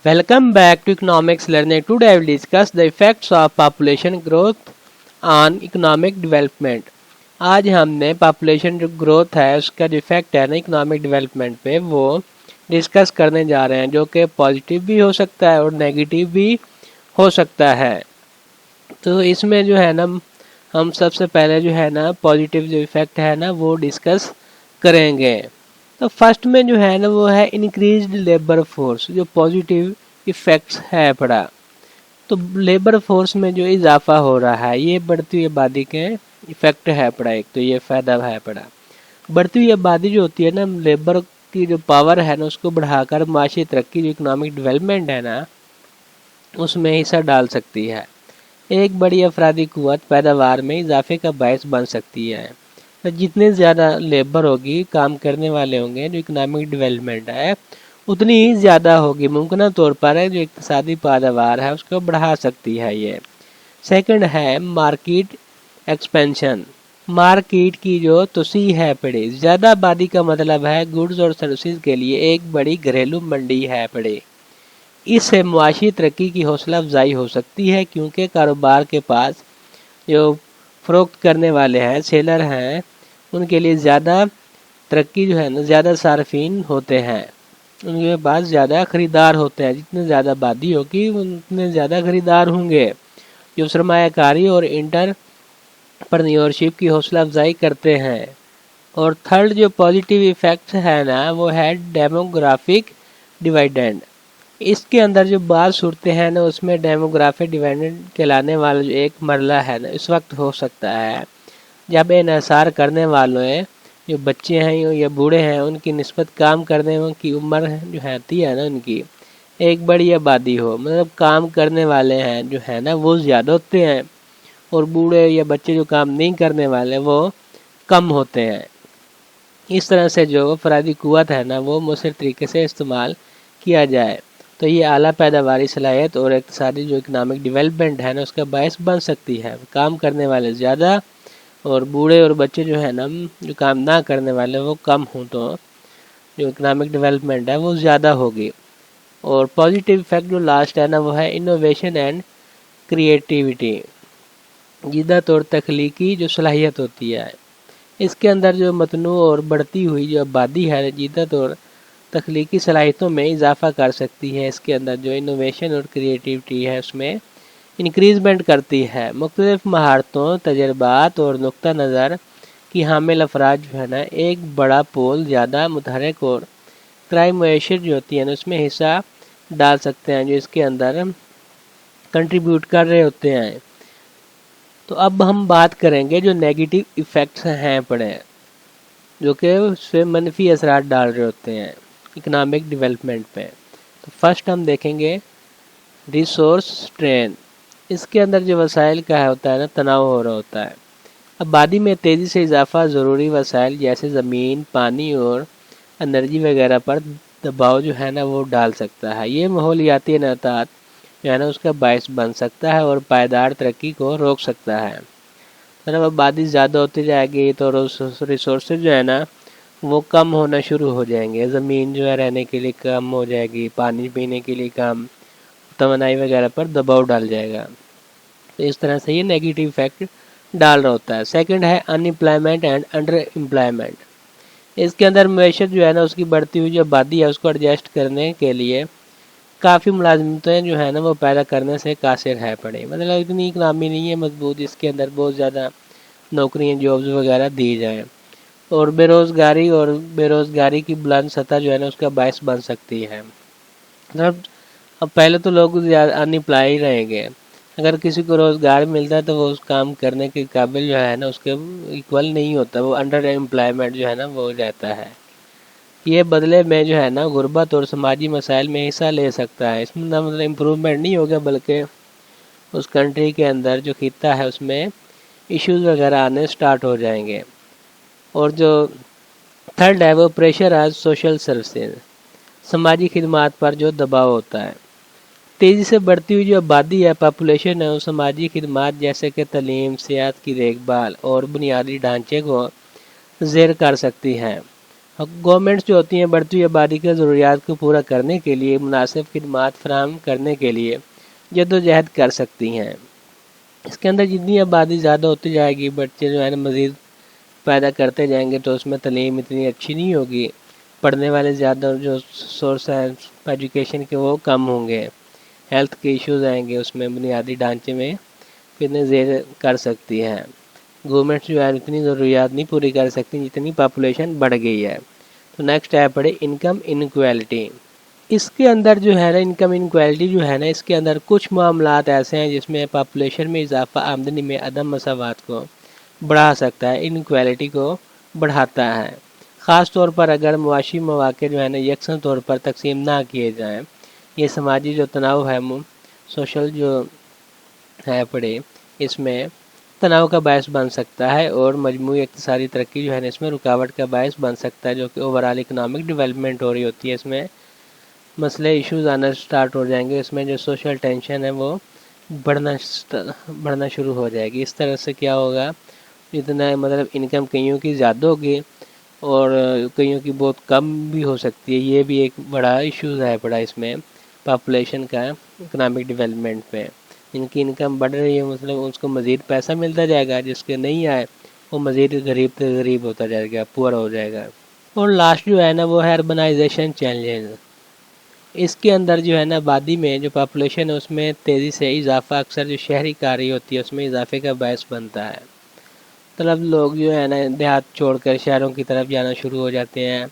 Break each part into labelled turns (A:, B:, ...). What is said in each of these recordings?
A: Welcome back to Economics Learning. Today I will discuss the effects of population growth on economic development. आज हमने population जो growth है उसका जो effect है ना इकोनॉमिक डेवलपमेंट पे वो डिस्कस करने जा रहे हैं, जो कि पॉजिटिव भी हो सकता है और नेगेटिव भी हो सकता है। तो इसमें जो है ना हम सबसे पहले जो है ना पॉजिटिव जो इफेक्ट है ना वो डिस्कस करेंगे। तो फर्स्ट में जो है ना वो है इंक्रीज्ड लेबर फोर्स, जो पॉजिटिव इफेक्ट्स है पड़ा। तो लेबर फोर्स में जो इजाफा हो रहा है ये बढ़ती हुई आबादी के इफेक्ट है पड़ा। एक तो ये फायदा है पड़ा, बढ़ती हुई आबादी जो होती है ना लेबर की जो पावर है ना उसको बढ़ाकर माशी तरक्की जो इकोनॉमिक डेवलपमेंट है ना उसमें हिस्सा डाल सकती है। एक बड़ी अफरादी कुव्वत पैदावार में इजाफे का बायस बन सकती है। तो जितने ज़्यादा लेबर होगी, काम करने वाले होंगे, जो इकोनॉमिक डेवलपमेंट है उतनी ही ज़्यादा होगी। मुमकिन तौर पर है जो इक़्तिसादी पैदावार है उसको बढ़ा सकती है ये। सेकंड है मार्केट एक्सपेंशन, मार्केट की जो तोसी है पड़े। ज़्यादा आबादी का मतलब है गुड्स और सर्विसेज के लिए एक बड़ी घरेलू मंडी है पड़े। इससे मुआशी तरक्की की हौसला अफजाई हो सकती है, क्योंकि कारोबार के पास जो फ़रोख्त करने वाले हैं, सेलर हैं, उनके लिए ज़्यादा तरक्की जो है ना ज़्यादा सार्फिन होते हैं, उनके पास ज़्यादा ख़रीदार होते हैं। जितनी ज़्यादा आबादी होगी उतने ज़्यादा ख़रीदार होंगे, जो सरमायाकारी और एंटरप्रेन्योरशिप की हौसला अफजाई करते हैं। और थर्ड जो पॉजिटिव इफ़ेक्ट है ना वो है डेमोग्राफिक डिवाइडेंड। इसके अंदर जो बात सूरतें हैं ना उसमें डेमोग्राफिक डिवाइडेंड कहलाने वाला जो एक मरला है ना इस वक्त हो सकता है जब इन्हिसार करने वालों जो बच्चे हैं या बूढ़े हैं उनकी निस्बत काम करने की उम्र जो रहती है ना उनकी एक बड़ी आबादी हो। मतलब काम करने वाले हैं जो है ना वो ज़्यादा होते हैं और बूढ़े या बच्चे जो काम नहीं करने वाले वो कम होते हैं। इस तरह से जो अफरादी कुव्वत है ना वो मुसर तरीके से इस्तेमाल किया जाए तो ये आला पैदावारी सलाहियत और इक़्तिसादी जो इकनॉमिक डेवलपमेंट है ना उसका बायस बन सकती है। काम करने वाले ज़्यादा और बूढ़े और बच्चे जो है ना जो काम ना करने वाले वो कम हों तो जो इकनॉमिक डेवलपमेंट है वो ज़्यादा होगी। और पॉजिटिव इफेक्ट जो लास्ट है ना वो है इनोवेशन एंड क्रिएटिविटी, जिद्दत और तख्लीकी जो सलाहियत होती है। इसके अंदर जो मतनू और बढ़ती हुई जो आबादी है जिद्दत और तख्लीकी सलाहियतों में इजाफा कर सकती है। इसके अंदर जो इनोवेशन और क्रिएटिविटी है उसमें इंक्रीजमेंट करती है। मुख्तलिफ महारतों, तजर्बात और नुक्ता नज़र की हामिल अफराद जो है ना एक बड़ा पोल ज़्यादा मुतहरक और क्राइम मैशर जो होती है ना उसमें हिस्सा डाल सकते हैं, जो इसके अंदर कंट्रीब्यूट कर रहे होते हैं। तो अब हम बात करेंगे जो नेगेटिव इफ़ेक्ट्स हैं पड़े, जो कि उससे मनफी असरात डाल रहे होते हैं इकनॉमिक डेवलपमेंट पे। तो फर्स्ट हम देखेंगे रिसोर्स स्ट्रेन। इसके अंदर जो वसाइल का होता है ना तनाव हो रहा होता है। आबादी में तेज़ी से इजाफा ज़रूरी वसाइल जैसे ज़मीन, पानी और एनर्जी वगैरह पर दबाव जो है ना वो डाल सकता है। ये माहौलियाती इनअतात जो है ना उसका बायस बन सकता है और पायदार तरक्की को रोक सकता है। मतलब आबादी ज़्यादा होती जाएगी तो रिसोर्सेज जो है ना वो कम होना शुरू हो जाएंगे। ज़मीन जो है रहने के लिए कम हो जाएगी, पानी पीने के लिए कम, तवानाई वगैरह पर दबाव डाल जाएगा। तो इस तरह से ये नेगेटिव इफेक्ट डाल रहा होता है। सेकंड है अनएम्प्लॉयमेंट एंड अंडर एम्प्लॉयमेंट। इसके अंदर मैशत जो है ना उसकी बढ़ती हुई जो आबादी है उसको एडजस्ट करने के लिए काफ़ी मुलाजमतें जो है ना वो पैदा करने से कासिर है पड़े। मतलब इतनी इकनॉमी नहीं है मजबूत जिसके अंदर बहुत ज़्यादा नौकरियाँ, जॉब्स वगैरह दी जाएँ। और बेरोज़गारी की बुलंद सतह जो है ना उसका बायस बन सकती है। मतलब अब पहले तो लोग अनएम्प्लॉय रहेंगे, अगर किसी को रोज़गार मिलता है तो वो उस काम करने के काबिल जो है ना उसके इक्वल नहीं होता, वो अंडर एम्प्लॉयमेंट जो है ना वो रहता है। ये बदले में जो है ना गुर्बत और समाजी मसाइल में हिस्सा ले सकता है। इसमें ना मतलब इम्प्रूवमेंट नहीं होगा बल्कि उस कंट्री के अंदर जो खिता है उसमें इश्यूज़ वगैरह आने स्टार्ट हो जाएंगे। और जो थर्ड है वो प्रेशर आज सोशल सर्विसेज, समाजी खिदमात पर जो दबाव होता है। तेज़ी से बढ़ती हुई जो आबादी है, पॉपुलेशन है, वो समाजी खिदमात जैसे कि तालीम, सेहत की देखभाल और बुनियादी ढांचे को ज़ेर कर सकती हैं। گورنمنٹس جو ہوتی ہیں بڑھتی ہوئی آبادی کی ضروریات کو پورا کرنے کے لیے مناسب خدمات فراہم کرنے کے لیے جدوجہد کر سکتی ہیں۔ اس کے اندر جتنی آبادی زیادہ ہوتی جائے گی، بچے جو ہے نا مزید پیدا کرتے جائیں گے، تو اس میں تعلیم اتنی اچھی نہیں ہوگی، پڑھنے والے زیادہ جو سورس ہیں ایجوکیشن کے وہ کم ہوں گے، ہیلتھ کے ایشوز آئیں گے، اس میں بنیادی ڈھانچے میں کتنے زیر کر سکتی ہے۔ گورنمنٹ جو ہے اتنی ضروریات نہیں پوری کر سکتی جتنی پاپولیشن بڑھ گئی ہے۔ تو نیکسٹ ہے پڑھے انکم انکویلٹی۔ اس کے اندر جو ہے نا انکم انکویلٹی جو ہے نا، اس کے اندر کچھ معاملات ایسے ہیں جس میں پاپولیشن میں اضافہ آمدنی میں عدم مساوات کو بڑھا سکتا ہے، انکویلٹی کو بڑھاتا ہے، خاص طور پر اگر معاشی مواقع جو ہے نا یکساں طور پر تقسیم نہ کیے جائیں۔ یہ سماجی جو تناؤ ہے، سوشل جو ہے پڑے، اس میں تناؤ کا باعث بن سکتا ہے اور مجموعی اقتصادی ترقی جو ہے نا اس میں رکاوٹ کا باعث بن سکتا ہے، جو کہ اوورآل اکنامک ڈیولپمنٹ ہو رہی ہوتی ہے، اس میں مسئلے ایشوز آنا سٹارٹ ہو جائیں گے، اس میں جو سوشل ٹینشن ہے وہ بڑھنا شروع ہو جائے گی۔ اس طرح سے کیا ہوگا، اتنا مطلب انکم کئیوں کی زیادہ ہوگی اور کئیوں کی بہت کم بھی ہو سکتی ہے۔ یہ بھی ایک بڑا ایشوز ہے پڑا اس میں پاپولیشن کا اکنامک ڈیولپمنٹ پہ۔ جن کی انکم بڑھ رہی ہے مطلب اس کو مزید پیسہ ملتا جائے گا، جس کے نہیں آئے وہ مزید غریب سے غریب ہوتا جائے گا، پور ہو جائے گا۔ اور لاسٹ جو ہے نا وہ ہے اربنائزیشن چیلنجز۔ اس کے اندر جو ہے نا آبادی میں جو پاپولیشن ہے اس میں تیزی سے اضافہ اکثر جو شہری کاری ہوتی ہے اس میں اضافے کا باعث بنتا ہے۔ مطلب لوگ جو ہے نا دیہات چھوڑ کر شہروں کی طرف جانا شروع ہو جاتے ہیں،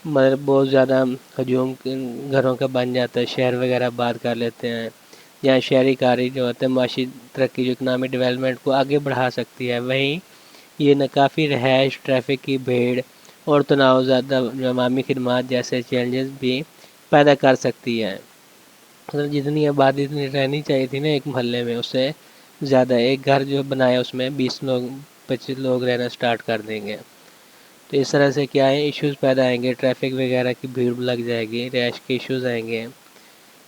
A: مطلب بہت زیادہ ہجوم گھروں کا بن جاتا ہے، شہر وغیرہ آباد کر لیتے ہیں، جہاں شہری کاری جو ہوتا ہے معاشی ترقی جو اکنامک ڈیولپمنٹ کو آگے بڑھا سکتی ہے، وہیں یہ ناکافی رہائش، ٹریفک کی بھیڑ اور تناؤ زیادہ جو عوامی خدمات جیسے چیلنجز بھی پیدا کر سکتی ہے۔ مطلب جتنی آبادی اتنی رہنی چاہیے تھی نا ایک محلے میں، اس سے زیادہ ایک گھر جو بنایا اس میں 20 لوگ 25 لوگ رہنا سٹارٹ کر دیں گے۔ تو اس طرح سے کیا ہے ایشوز پیدا آئیں گے، ٹریفک وغیرہ کی بھیڑ لگ جائے گی، رہائش کے ایشوز آئیں گے۔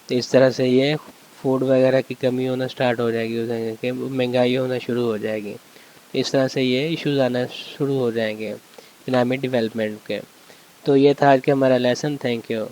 A: تو اس طرح سے یہ فوڈ وغیرہ کی کمی ہونا سٹارٹ ہو جائے گی، کہ مہنگائی ہونا شروع ہو جائے گی۔ اس طرح سے یہ ایشوز آنا شروع ہو جائیں گے اکنامک ڈیولپمنٹ کے۔ تو یہ تھا آج کا ہمارا لیسن۔ Thank you.